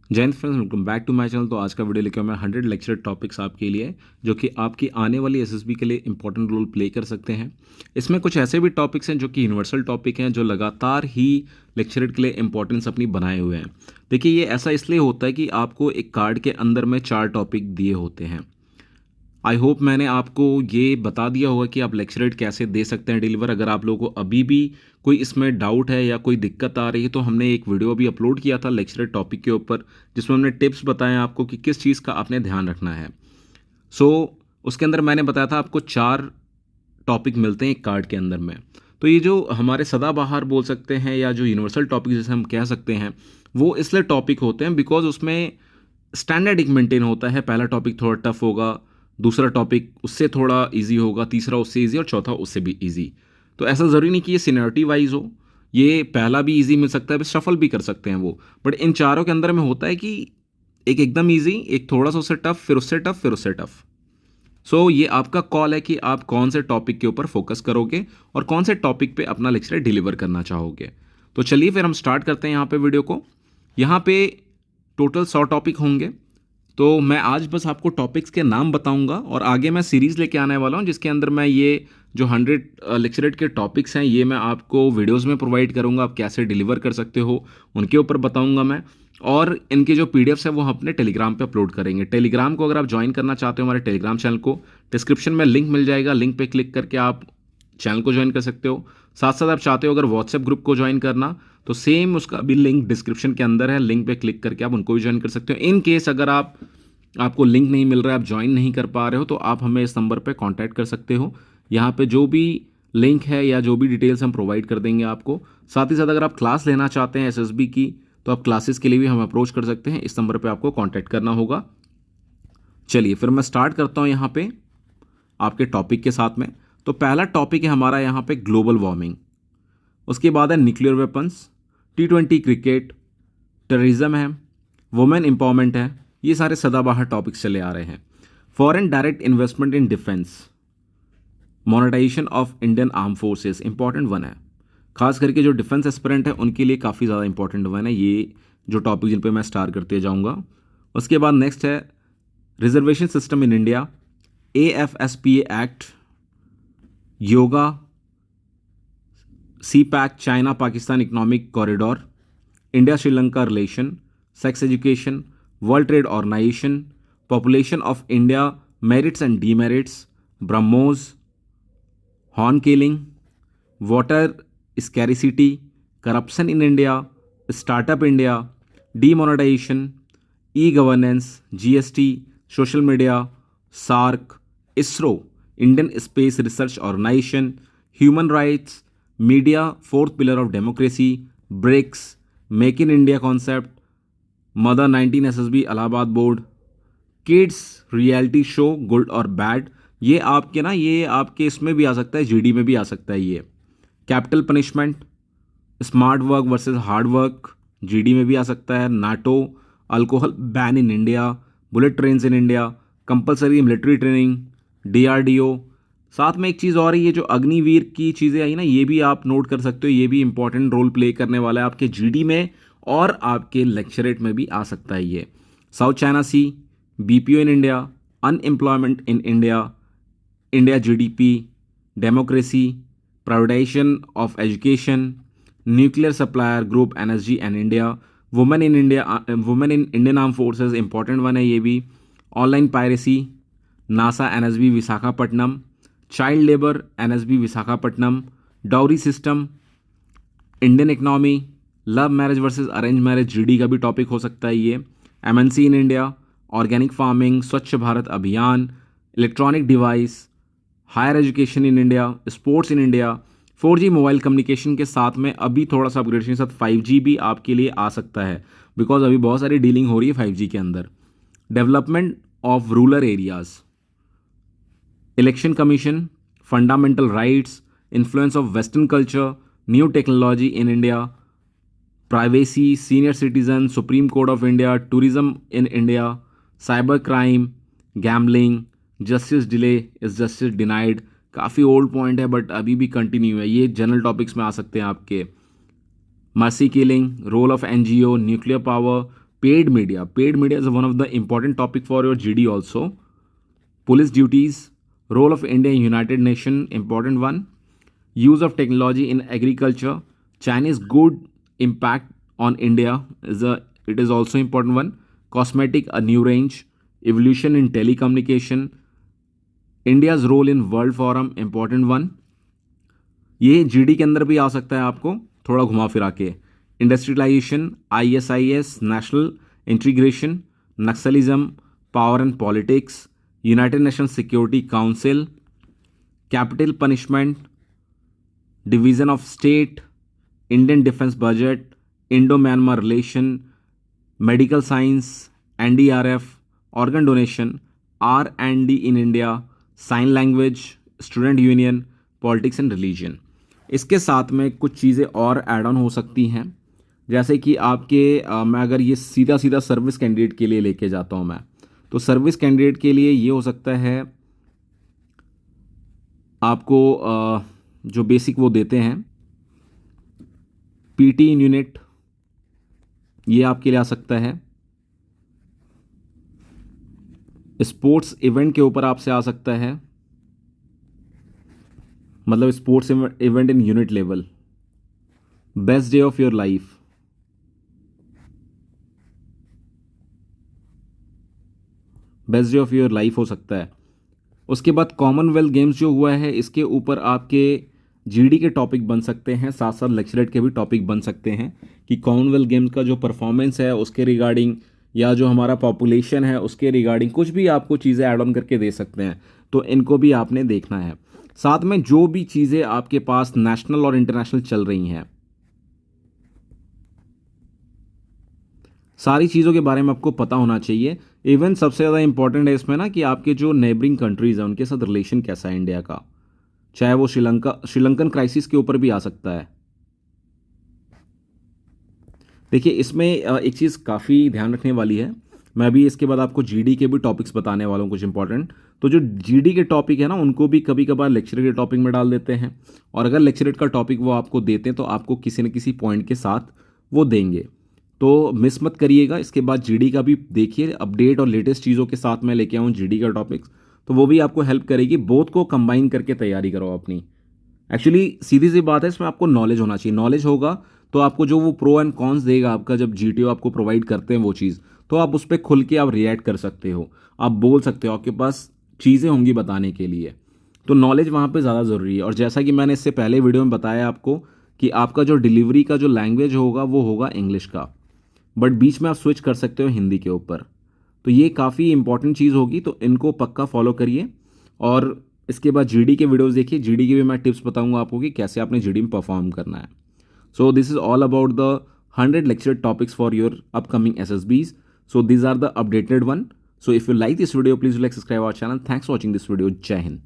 जय Hind friends, welcome back to my channel. तो आज का वीडियो लेकर मैं 100 लेक्चर टॉपिक्स आपके लिए जो कि आपकी आने वाली एसएसबी के लिए इंपॉर्टेंट रोल प्ले कर सकते हैं। इसमें कुछ ऐसे भी टॉपिक्स हैं जो कि यूनिवर्सल टॉपिक हैं, जो लगातार ही लेक्चरेट के लिए इंपॉर्टेंस अपनी बनाए हुए हैं। देखिए, ये ऐसा इसलिए होता है कि आपको एक कार्ड के अंदर में 4 टॉपिक दिए होते हैं। आई होप मैंने आपको ये बता दिया होगा कि आप लेक्चरेट कैसे दे सकते हैं डिलीवर। अगर आप लोगों को अभी भी कोई इसमें डाउट है या कोई दिक्कत आ रही है तो हमने एक वीडियो अभी अपलोड किया था लेक्चरेट टॉपिक के ऊपर, जिसमें हमने टिप्स बताए आपको कि किस चीज़ का आपने ध्यान रखना है। सो उसके अंदर मैंने बताया था आपको 4 टॉपिक मिलते हैं एक कार्ड के अंदर में। तो ये जो हमारे सदाबहार बोल सकते हैं या जो यूनिवर्सल टॉपिक जैसे हम कह सकते हैं, वो इसलिए टॉपिक होते हैं बिकॉज उसमें स्टैंडर्ड एक मेंटेन होता है। पहला टॉपिक थोड़ा टफ होगा, दूसरा टॉपिक उससे थोड़ा इजी होगा, तीसरा उससे इजी और चौथा उससे भी इजी। तो ऐसा ज़रूरी नहीं कि ये सीनियरिटी वाइज हो, ये पहला भी इजी मिल सकता है, शफल भी कर सकते हैं वो। बट इन चारों के अंदर में होता है कि एक एकदम इजी, एक थोड़ा सा उससे टफ, फिर उससे टफ, फिर उससे टफ। सो ये आपका कॉल है कि आप कौन से टॉपिक के ऊपर फोकस करोगे और कौन से टॉपिक पे अपना लेक्चर डिलीवर करना चाहोगे। तो चलिए फिर हम स्टार्ट करते हैं यहाँ पे वीडियो को। यहाँ पे टोटल 100 टॉपिक होंगे। तो मैं आज बस आपको टॉपिक्स के नाम बताऊंगा और आगे मैं सीरीज़ लेके आने वाला हूँ, जिसके अंदर मैं ये जो 100 लेक्चरेट के टॉपिक्स हैं ये मैं आपको वीडियोस में प्रोवाइड करूंगा। आप कैसे डिलीवर कर सकते हो उनके ऊपर बताऊंगा मैं। और इनके जो पीडीएफ्स है वो हम अपने टेलीग्राम पे अपलोड करेंगे। टेलीग्राम को अगर आप ज्वाइन करना चाहते हो हमारे टेलीग्राम चैनल को, डिस्क्रिप्शन में लिंक मिल जाएगा, लिंक पे क्लिक करके आप चैनल को ज्वाइन कर सकते हो। साथ साथ आप चाहते हो अगर व्हाट्सएप ग्रुप को ज्वाइन करना, तो सेम उसका भी लिंक डिस्क्रिप्शन के अंदर है, लिंक पे क्लिक करके आप उनको भी ज्वाइन कर सकते हो। इन केस अगर आपको लिंक नहीं मिल रहा है, आप ज्वाइन नहीं कर पा रहे हो, तो आप हमें इस नंबर पे कांटेक्ट कर सकते हो। यहाँ पे जो भी लिंक है या जो भी डिटेल्स हम प्रोवाइड कर देंगे आपको। साथ ही साथ अगर आप क्लास लेना चाहते हैं एसएसबी की, तो आप क्लासेस के लिए भी हम अप्रोच कर सकते हैं। इस नंबर पे आपको कांटेक्ट करना होगा। चलिए फिर मैं स्टार्ट करता हूँ यहाँ पे आपके टॉपिक के साथ में। तो पहला टॉपिक है हमारा यहाँ पे ग्लोबल वार्मिंग। उसके बाद है nuclear weapons, T20 cricket, terrorism है, वुमेन एम्पावरमेंट है। ये सारे सदाबहार टॉपिक्स चले आ रहे हैं। Foreign direct investment in defence, monetisation of Indian arm forces, important one है। खास करके जो डिफेंस एस्पिरेंट है उनके लिए काफ़ी ज़्यादा इंपॉर्टेंट वन है ये जो टॉपिक, जिन पे मैं स्टार करते जाऊँगा। उसके बाद नेक्स्ट है reservation system in India, AFSPA act, yoga, CPAC China Pakistan economic corridor, India Sri Lanka relation, sex education, world trade organisation, population of India, merits and demerits, BrahMos, हॉर्न killing, water scarcity, corruption in India, startup India, demonetisation, e governance, GST, social media, SAARC, ISRO, Indian space research organisation, human rights, media, fourth pillar of democracy, BRICS, make in India concept, mother 19 SSB Allahabad board, kids reality show good और bad. ये आपके इसमें भी आ सकता है, GD में भी आ सकता है ये। Capital punishment, smart work versus hard work, GD में भी आ सकता है। NATO, alcohol ban in India, bullet train in India, compulsory military training, DRDO। साथ में एक चीज़ और है, ये जो अग्निवीर की चीज़ें आई ना, ये भी आप नोट कर सकते हो। ये भी इंपॉर्टेंट रोल प्ले करने वाला है आपके GD में और आपके लेक्चरेट में भी आ सकता है ये। South China sea, BPO in India, unemployment in India, India GDP, democracy, privatisation of education, nuclear supplier group NSG and India, women in India, women in Indian arm forces, important one है ये भी। Online piracy, NASA NSB Visakhapatnam, child labour NSB Visakhapatnam, dowry system, Indian economy, love marriage versus arrange marriage, GD का भी topic हो सकता है ये। MNC in India, organic farming, स्वच्छ Bharat Abhiyan, electronic device, higher education in India, sports in India, 4G mobile communication के साथ में अभी थोड़ा सा अपग्रेडेशन के साथ 5G भी आपके लिए आ सकता है, बिकॉज अभी बहुत सारी डीलिंग हो रही है 5G के अंदर। Development of rural areas, election commission, fundamental rights, influence of western culture, new technology in India, privacy, senior citizen, supreme court of India, tourism in India, cyber crime, gambling, justice delay is justice denied. काफ़ी old point है but अभी भी continue है, ये general topics में आ सकते हैं आपके। Mercy killing, role of NGO, nuclear power, Paid media. Paid media is one of the important topic for your GD also. Police duties, role of India in United Nations, important one. Use of technology in agriculture, Chinese good impact on India it is also important one. Cosmetic, a new range. Evolution in telecommunication, India's role in World Forum, important one. ये GD के अंदर भी आ सकता है आपको थोड़ा घुमा फिरा के. Industrialisation, ISIS, national integration, naxalism, power and politics, united nation security council, capital punishment, division of state, Indian defence budget, Indo Myanmar relation, medical science, NDRF, organ donation, R&D in India, sign language, student union, politics and religion. इसके साथ में कुछ चीज़ें और add on हो सकती हैं, जैसे कि आपके मैं अगर ये सीधा सीधा सर्विस कैंडिडेट के लिए लेके जाता हूँ मैं, तो सर्विस कैंडिडेट के लिए ये हो सकता है आपको जो बेसिक वो देते हैं PT इन यूनिट, ये आपके लिए आ सकता है. स्पोर्ट्स इवेंट के ऊपर आपसे आ सकता है, मतलब sports event in unit level. Best day of your life, best day of your life हो सकता है. उसके बाद कॉमनवेल्थ गेम्स जो हुआ है इसके ऊपर आपके GD के टॉपिक बन सकते हैं, साथ साथ लेक्चरेट के भी टॉपिक बन सकते हैं कि कॉमनवेल्थ गेम्स का जो परफॉर्मेंस है उसके रिगार्डिंग या जो हमारा पॉपुलेशन है उसके रिगार्डिंग कुछ भी आपको चीज़ें ऐड ऑन करके दे सकते हैं, तो इनको भी आपने देखना है. साथ में जो भी चीज़ें आपके पास नेशनल और इंटरनेशनल चल रही हैं, सारी चीज़ों के बारे में आपको पता होना चाहिए. इवन सबसे ज़्यादा इंपॉर्टेंट है इसमें ना कि आपके जो नेबरिंग कंट्रीज़ हैं उनके साथ रिलेशन कैसा है इंडिया का, चाहे वो श्रीलंकन क्राइसिस के ऊपर भी आ सकता है. देखिए इसमें एक चीज़ काफ़ी ध्यान रखने वाली है, मैं भी इसके बाद आपको GD के भी टॉपिक्स बताने वाला हूँ कुछ इंपॉर्टेंट. तो जो GD के टॉपिक है ना उनको भी कभी कभार लेक्चरेट के टॉपिक में डाल देते हैं, और अगर लेक्चरेट का टॉपिक वो आपको देते हैं तो आपको किसी न किसी पॉइंट के साथ वो देंगे, तो मिस मत करिएगा. इसके बाद GD का भी देखिए, अपडेट और लेटेस्ट चीज़ों के साथ मैं लेके आऊँ GD का टॉपिक्स, तो वो भी आपको हेल्प करेगी. बोथ को कंबाइन करके तैयारी करो अपनी. एक्चुअली सीधी सी बात है, इसमें आपको नॉलेज होना चाहिए. नॉलेज होगा तो आपको जो वो प्रो एंड कॉन्स देगा आपका, जब GTO आपको प्रोवाइड करते हैं वो चीज़, तो आप उस पर खुल के आप रिएक्ट कर सकते हो, आप बोल सकते हो, आपके पास चीज़ें होंगी बताने के लिए. तो नॉलेज वहाँ पे ज़्यादा ज़रूरी है. और जैसा कि मैंने इससे पहले वीडियो में बताया आपको कि आपका जो डिलीवरी का जो लैंग्वेज होगा वो होगा इंग्लिश का, बट बीच में आप स्विच कर सकते हो हिंदी के ऊपर. तो ये काफ़ी इंपॉर्टेंट चीज़ होगी, तो इनको पक्का फॉलो करिए. और इसके बाद GD के वीडियोस देखिए, GD के भी मैं टिप्स बताऊंगा आपको कि कैसे आपने GD में परफॉर्म करना है. So this is all about the 100 lecture topics for your upcoming SSBs. So these are the updated one. So if you like this video, please like, subscribe our channel. Thanks for watching this video. Jai Hind.